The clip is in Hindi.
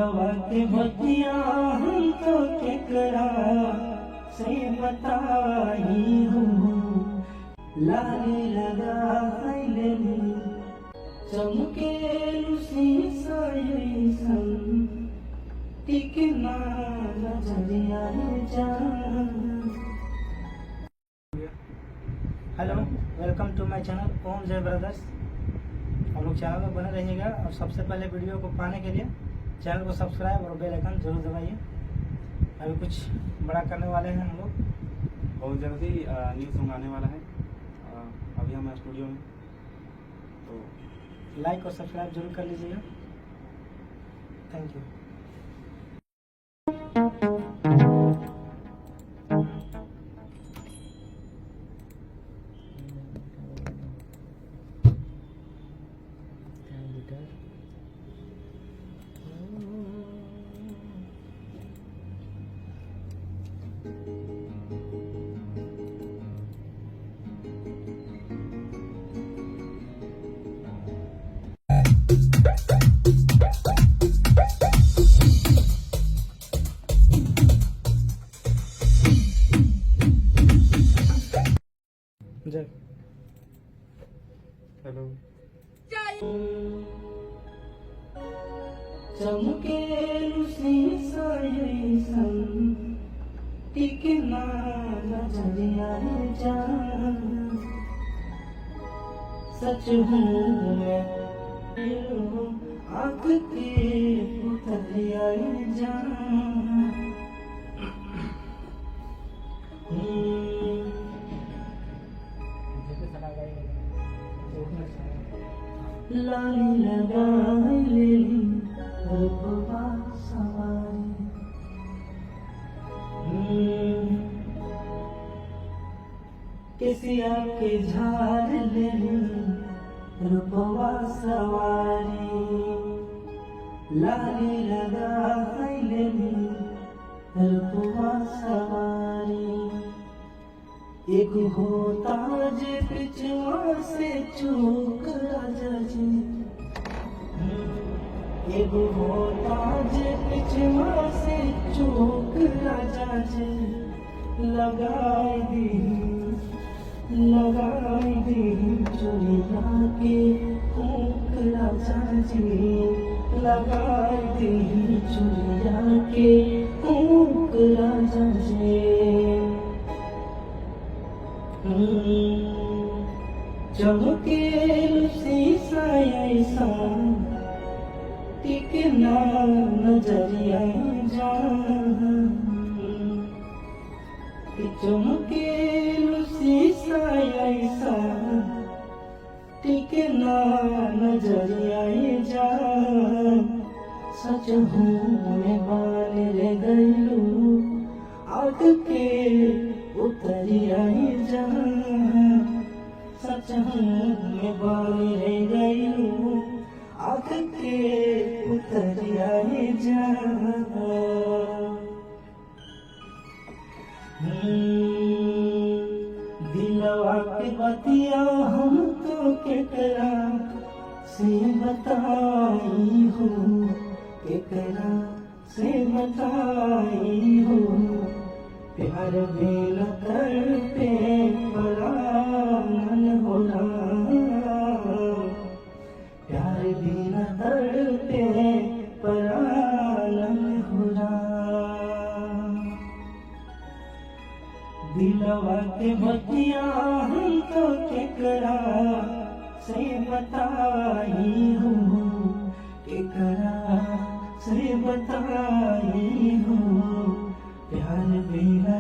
दिलवा के बतिया हम तो केकरा से बताई हूँ। लाली लगा लेली चमके शीशा सन टिकना नजरिया जान। Hello, welcome to my channel Om Jai brothers. हम लोग चैनल में बने रहिएगा और सबसे पहले वीडियो को पाने के लिए चैनल को सब्सक्राइब और बेल आइकन जरूर दबाइए। अभी कुछ बड़ा करने वाले हैं हम लोग, बहुत जल्दी न्यू सॉन्ग आने वाला है। अभी हम स्टूडियो में, तो लाइक और सब्सक्राइब जरूर कर लीजिएगा। Thank you. जय हेलो। चमके शीशा सन टिकना नजरिया जान। सच हूँ मैं आँख के पुतलिया जान। लाली लगा लेली रूपवा सवारी। किसिया के झाड़ लेली रूपवा सवारी। लाली लगा लेली रूपवा सवारी। एक होता जे पिछवा से चूक राजा जी। एक होता जे पिछवा से चूक राजा जी। लगाई दी चुरिया के फूक राजा जी। लगाई दी चुरिया के फूक राजा जी। चमके शीशा सन टिकना नजरिया जान। चमके शीशा सन टिकना नजरिया जान। सच हूँ मैं बाल रे गलू आग के उतरिया जान। सच हूँ मैं बाल रे गलू आग के उतरिया जान। दिलवा के बतिया हम तो केकरा से बताई हूँ। केकरा से बताई हूँ। प्यार बिना तड़पे परान होला। प्यार बिना तड़पे परान होला। दिलवा के बतिया हम तो केकरा से बताई हूँ। केकरा से बताई हूँ। प्यार बिना